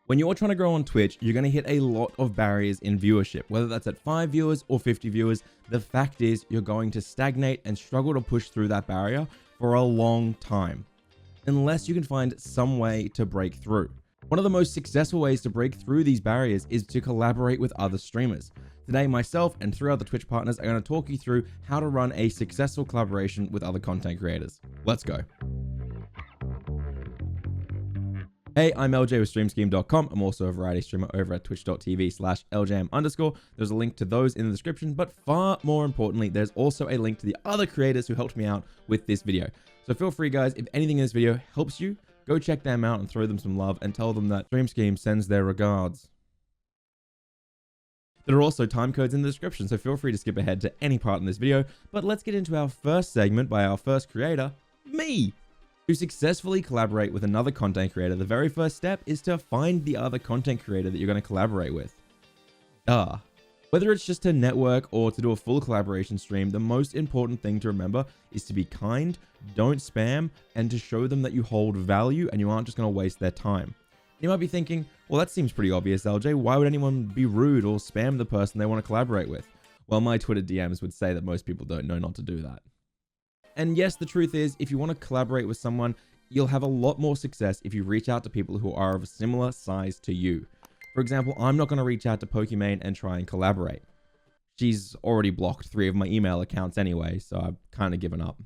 When you're trying to grow on Twitch, you're going to hit a lot of barriers in viewership, whether that's at 5 viewers or 50 viewers. The fact is you're going to stagnate and struggle to push through that barrier for a long time, unless you can find some way to break through. One of the most successful ways to break through these barriers is to collaborate with other streamers. Today, myself and 3 other Twitch partners are going to talk you through how to run a successful collaboration with other content creators. Let's go. Hey, I'm Eljay with streamscheme.com. I'm also a variety streamer over at twitch.tv/Eljam_. There's a link to those in the description, but far more importantly, there's also a link to the other creators who helped me out with this video. So feel free, guys, if anything in this video helps you, go check them out and throw them some love and tell them that Stream Scheme sends their regards. There are also time codes in the description, so feel free to skip ahead to any part in this video. But let's get into our first segment by our first creator, me. To successfully collaborate with another content creator, the very first step is to find the other content creator that you're going to collaborate with. Whether it's just to network or to do a full collaboration stream, the most important thing to remember is to be kind, don't spam, and to show them that you hold value and you aren't just going to waste their time. You might be thinking, well, that seems pretty obvious, LJ. Why would anyone be rude or spam the person they want to collaborate with? Well, my Twitter DMs would say that most people don't know not to do that. And yes, the truth is, if you want to collaborate with someone, you'll have a lot more success if you reach out to people who are of a similar size to you. For example, I'm not going to reach out to Pokimane and try and collaborate. She's already blocked 3 of my email accounts anyway, so I've kind of given up.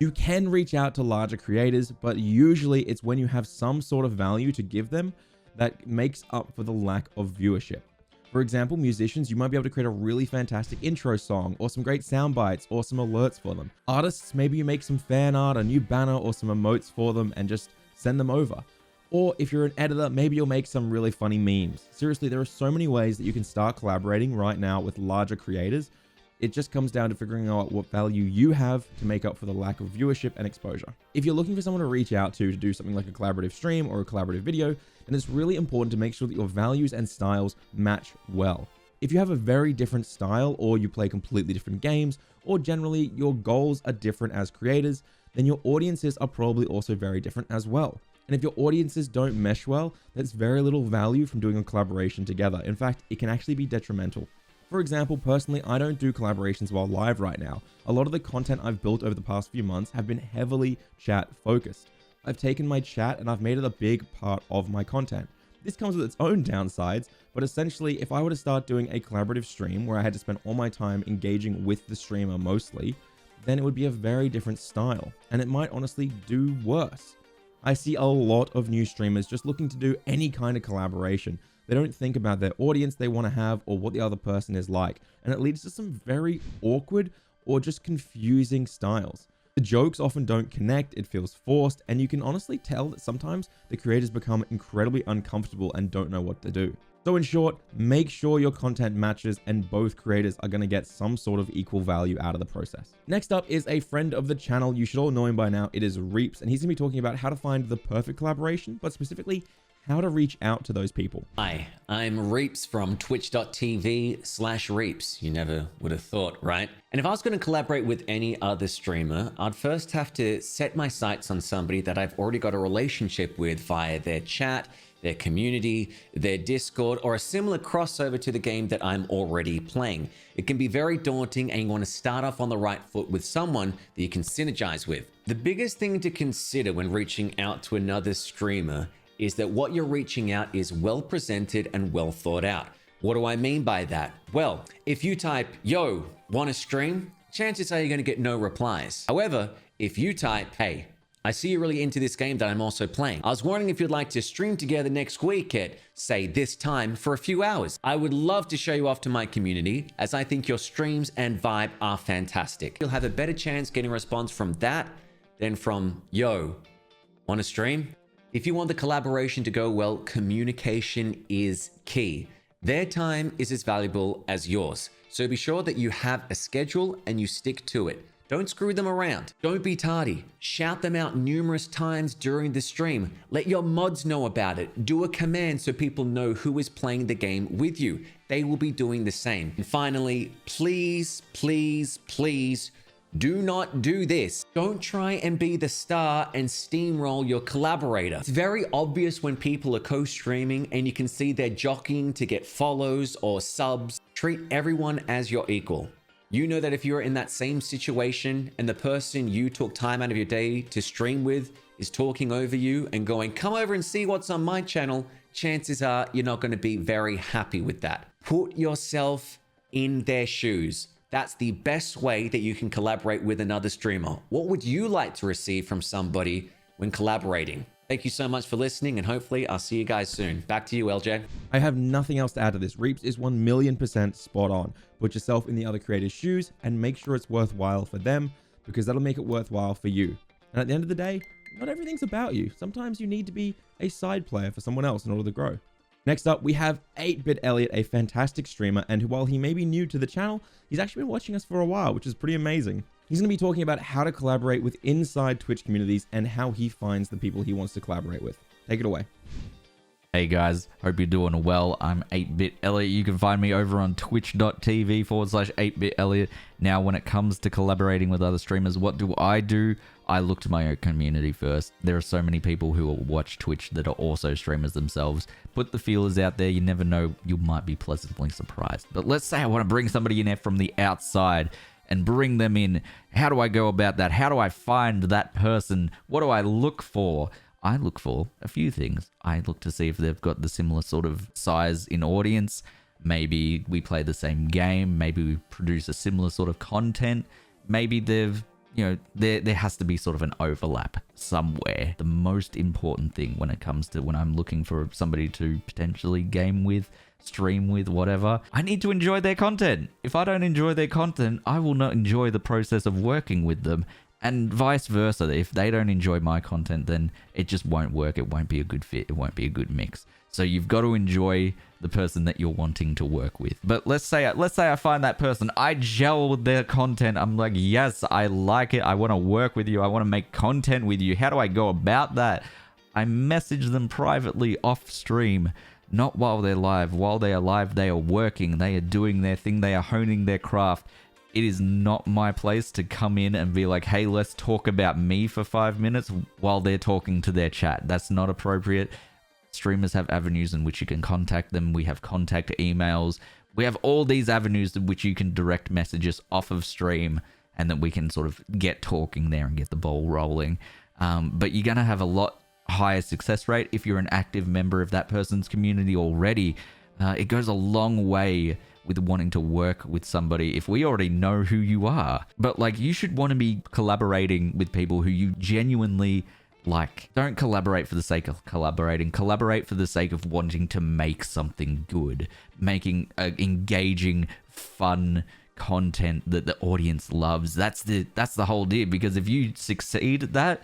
You can reach out to larger creators, but usually it's when you have some sort of value to give them that makes up for the lack of viewership. For example, musicians, you might be able to create a really fantastic intro song or some great sound bites or some alerts for them. Artists, maybe you make some fan art, a new banner or some emotes for them and just send them over. Or if you're an editor, maybe you'll make some really funny memes. Seriously, there are so many ways that you can start collaborating right now with larger creators. It just comes down to figuring out what value you have to make up for the lack of viewership and exposure. If you're looking for someone to reach out to do something like a collaborative stream or a collaborative video, then it's really important to make sure that your values and styles match well. If you have a very different style or you play completely different games, or generally your goals are different as creators, then your audiences are probably also very different as well. And if your audiences don't mesh well, there's very little value from doing a collaboration together. In fact, it can actually be detrimental. For example, personally, I don't do collaborations while live right now. A lot of the content I've built over the past few months have been heavily chat focused. I've taken my chat and I've made it a big part of my content. This comes with its own downsides, but essentially, if I were to start doing a collaborative stream where I had to spend all my time engaging with the streamer mostly, then it would be a very different style, and it might honestly do worse. I see a lot of new streamers just looking to do any kind of collaboration. They don't think about their audience they want to have or what the other person is like, and it leads to some very awkward or just confusing styles. The jokes often don't connect, it feels forced, and you can honestly tell that sometimes the creators become incredibly uncomfortable and don't know what to do. So in short, make sure your content matches and both creators are going to get some sort of equal value out of the process. Next up is a friend of the channel. You should all know him by now. It is Reaps, and he's going to be talking about how to find the perfect collaboration, but specifically how to reach out to those people. Hi, I'm Reaps from twitch.tv/Reaps. You never would have thought, right? And if I was going to collaborate with any other streamer, I'd first have to set my sights on somebody that I've already got a relationship with via their chat, their community, their Discord, or a similar crossover to the game that I'm already playing. It can be very daunting, and you want to start off on the right foot with someone that you can synergize with. The biggest thing to consider when reaching out to another streamer is that what you're reaching out is well presented and well thought out. What do I mean by that? Well, if you type, yo, wanna stream? Chances are you're gonna get no replies. However, if you type, hey, I see you're really into this game that I'm also playing. I was wondering if you'd like to stream together next week at, say, this time for a few hours. I would love to show you off to my community, as I think your streams and vibe are fantastic. You'll have a better chance getting a response from that than from, yo, wanna stream? If you want the collaboration to go well, communication is key. Their time is as valuable as yours. So be sure that you have a schedule and you stick to it. Don't screw them around. Don't be tardy. Shout them out numerous times during the stream. Let your mods know about it. Do a command so people know who is playing the game with you. They will be doing the same. And finally, please, please, please Do not do this. Don't try and be the star and steamroll your collaborator. It's very obvious when people are co-streaming and you can see they're jockeying to get follows or subs. Treat everyone as your equal. You know that if you're in that same situation and the person you took time out of your day to stream with is talking over you and going, come over and see what's on my channel, chances are you're not going to be very happy with that. Put yourself in their shoes. That's the best way that you can collaborate with another streamer. What would you like to receive from somebody when collaborating? Thank you so much for listening, and hopefully I'll see you guys soon. Back to you, Eljay. I have nothing else to add to this. Reaps is 1,000,000% spot on. Put yourself in the other creators' shoes and make sure it's worthwhile for them, because that'll make it worthwhile for you. And at the end of the day, not everything's about you. Sometimes you need to be a side player for someone else in order to grow. Next up, we have 8-Bit Elliot, a fantastic streamer, and while he may be new to the channel, he's actually been watching us for a while, which is pretty amazing. He's going to be talking about how to collaborate with inside Twitch communities and how he finds the people he wants to collaborate with. Take it away. Hey guys, hope you're doing well. I'm 8-Bit Elliot. You can find me over on twitch.tv/8-Bit Elliot. Now, when it comes to collaborating with other streamers, what do? I look to my own community first. There are so many people who watch Twitch that are also streamers themselves. Put the feelers out there. You never know. You might be pleasantly surprised. But let's say I want to bring somebody in there from the outside and bring them in. How do I go about that? How do I find that person? What do I look for? I look for a few things. I look to see if they've got the similar sort of size in audience. Maybe we play the same game. Maybe we produce a similar sort of content. Maybe they've, there has to be sort of an overlap somewhere. The most important thing when it comes to when I'm looking for somebody to potentially game with, stream with, whatever, I need to enjoy their content. If I don't enjoy their content, I will not enjoy the process of working with them. And vice versa. If they don't enjoy my content, then it just won't work. It won't be a good fit. It won't be a good mix. So you've got to enjoy the person that you're wanting to work with. But let's say I find that person, I gel with their content. I'm like, yes, I like it. I want to work with you. I want to make content with you. How do I go about that? I message them privately off stream, not while they're live. While they are live, they are working. They are doing their thing. They are honing their craft. It is not my place to come in and be like, hey, let's talk about me for 5 minutes while they're talking to their chat. That's not appropriate. Streamers have avenues in which you can contact them. We have contact emails. We have all these avenues in which you can direct messages off of stream, and then we can sort of get talking there and get the ball rolling. But you're going to have a lot higher success rate if you're an active member of that person's community already. It goes a long way with wanting to work with somebody if we already know who you are. But like, you should want to be collaborating with people who you genuinely like. Don't collaborate for the sake of collaborating. Collaborate for the sake of wanting to make something good, making engaging, fun content that the audience loves. That's the whole deal. Because if you succeed at that,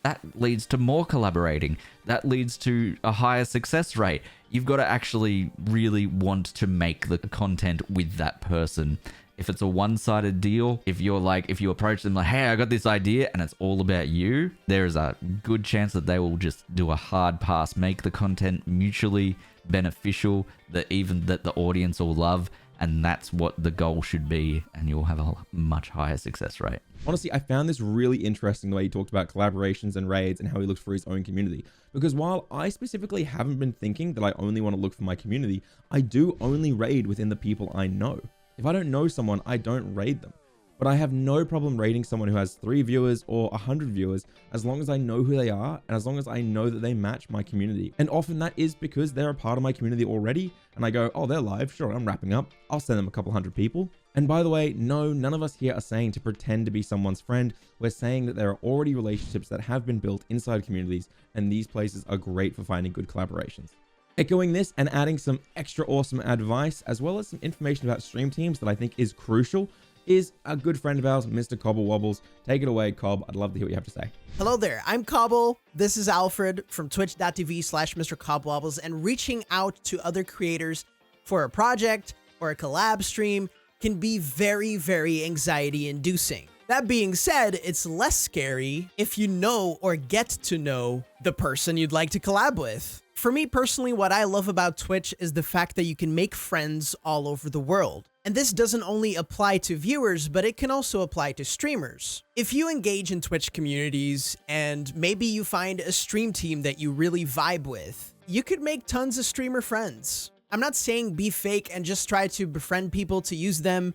that leads to more collaborating. That leads to a higher success rate. You've got to actually really want to make the content with that person. If it's a one-sided deal, if you approach them like, hey, I got this idea and it's all about you, there is a good chance that they will just do a hard pass, make the content mutually beneficial, that the audience will love. And that's what the goal should be, and you'll have a much higher success rate. Honestly, I found this really interesting the way he talked about collaborations and raids and how he looks for his own community. Because while I specifically haven't been thinking that I only want to look for my community, I do only raid within the people I know. If I don't know someone, I don't raid them. But I have no problem raiding someone who has 3 viewers or 100 viewers as long as I know who they are and as long as I know that they match my community. And often that is because they're a part of my community already and I go, oh, they're live. Sure, I'm wrapping up. I'll send them a couple hundred people. And by the way, no, none of us here are saying to pretend to be someone's friend. We're saying that there are already relationships that have been built inside communities, and these places are great for finding good collaborations. Echoing this and adding some extra awesome advice, as well as some information about stream teams that I think is crucial, is a good friend of ours, Mr. Cobble Wobbles. Take it away, Cobb. I'd love to hear what you have to say. Hello there, I'm Cobble. This is Alfred from twitch.tv/Mr. Cobwobbles, and reaching out to other creators for a project or a collab stream can be very, very anxiety inducing. That being said, it's less scary if you know or get to know the person you'd like to collab with. For me personally, what I love about Twitch is the fact that you can make friends all over the world. And this doesn't only apply to viewers, but it can also apply to streamers. If you engage in Twitch communities and maybe you find a stream team that you really vibe with, you could make tons of streamer friends. I'm not saying be fake and just try to befriend people to use them.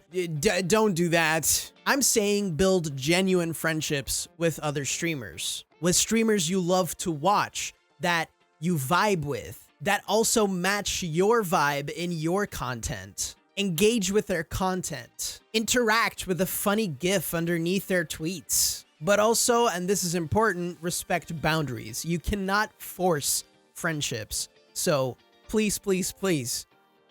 Don't do that. I'm saying build genuine friendships with other streamers. With streamers you love to watch, that you vibe with, that also match your vibe in your content. Engage with their content. Interact with a funny GIF underneath their tweets. But also, and this is important, respect boundaries. You cannot force friendships. So please, please, please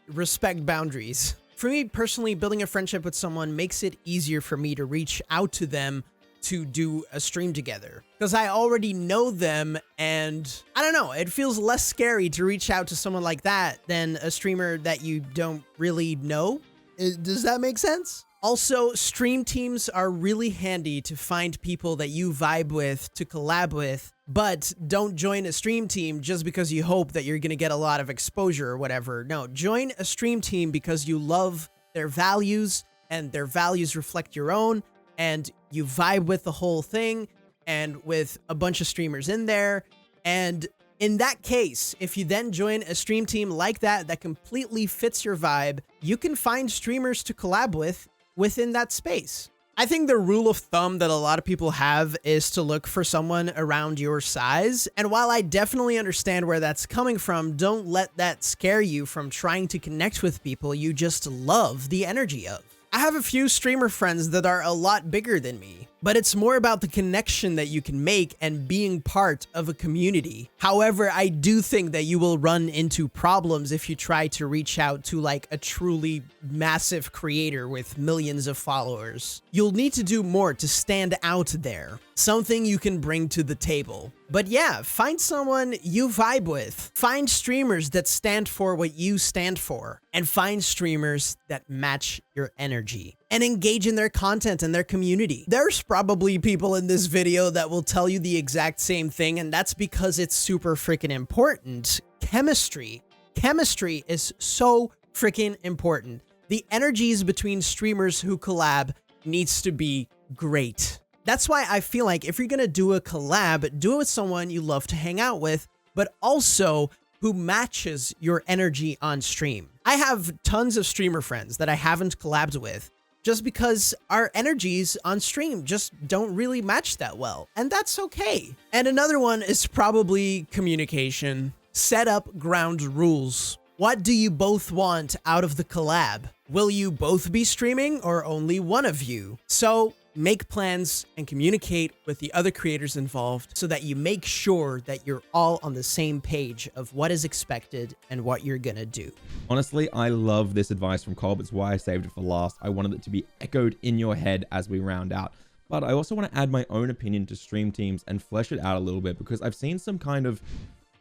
respect boundaries. For me personally, building a friendship with someone makes it easier for me to reach out to them to do a stream together, because I already know them, and I don't know, it feels less scary to reach out to someone like that than a streamer that you don't really know. Does that make sense? Also, stream teams are really handy to find people that you vibe with to collab with, but don't join a stream team just because you hope that you're gonna get a lot of exposure or whatever. No, join a stream team because you love their values and their values reflect your own, and you vibe with the whole thing and with a bunch of streamers in there. And in that case, if you then join a stream team like that, that completely fits your vibe, you can find streamers to collab with within that space. I think the rule of thumb that a lot of people have is to look for someone around your size. And while I definitely understand where that's coming from, don't let that scare you from trying to connect with people you just love the energy of. I have a few streamer friends that are a lot bigger than me, but it's more about the connection that you can make and being part of a community. However, I do think that you will run into problems if you try to reach out to like a truly massive creator with millions of followers. You'll need to do more to stand out there, something you can bring to the table. But yeah, find someone you vibe with. Find streamers that stand for what you stand for, and find streamers that match your energy, and engage in their content and their community. There's probably people in this video that will tell you the exact same thing, and that's because it's super freaking important. Chemistry. Chemistry is so freaking important. The energies between streamers who collab needs to be great. That's why I feel like if you're gonna do a collab, do it with someone you love to hang out with, but also who matches your energy on stream. I have tons of streamer friends that I haven't collabed with just because our energies on stream just don't really match that well, and that's okay. And another one is probably communication. Set up ground rules. What do you both want out of the collab? Will you both be streaming or only one of you? So make plans and communicate with the other creators involved so that you make sure that you're all on the same page of what is expected and what you're gonna do. Honestly, I love this advice from Collabs. It's why I saved it for last. I wanted it to be echoed in your head as we round out. But I also want to add my own opinion to stream teams and flesh it out a little bit, because I've seen some kind of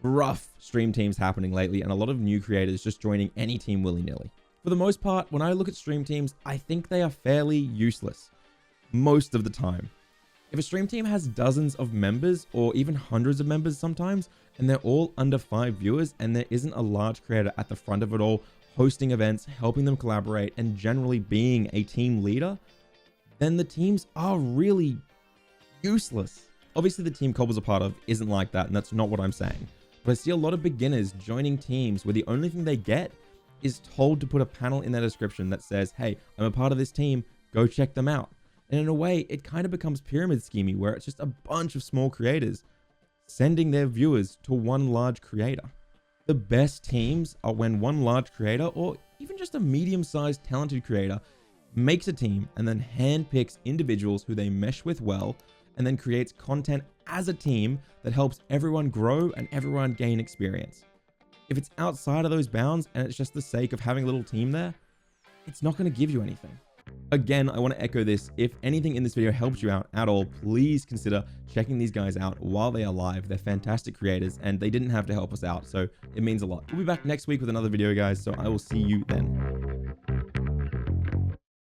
rough stream teams happening lately, and a lot of new creators just joining any team willy-nilly. For the most part, when I look at stream teams, I think they are fairly useless most of the time. If a stream team has dozens of members or even hundreds of members sometimes, and they're all under 5 viewers, and there isn't a large creator at the front of it all, hosting events, helping them collaborate, and generally being a team leader, then the teams are really useless. Obviously, the team Collabs are part of isn't like that, and that's not what I'm saying. But I see a lot of beginners joining teams where the only thing they get is told to put a panel in their description that says, hey, I'm a part of this team, go check them out. And in a way, it kind of becomes pyramid schemey, where it's just a bunch of small creators sending their viewers to one large creator. The best teams are when one large creator, or even just a medium-sized talented creator, makes a team and then handpicks individuals who they mesh with well, and then creates content as a team that helps everyone grow and everyone gain experience. If it's outside of those bounds and it's just the sake of having a little team there, it's not going to give you anything. Again, I want to echo this. If anything in this video helps you out at all, please consider checking these guys out while they are live. They're fantastic creators, and they didn't have to help us out, so it means a lot. We'll be back next week with another video, guys, so I will see you then.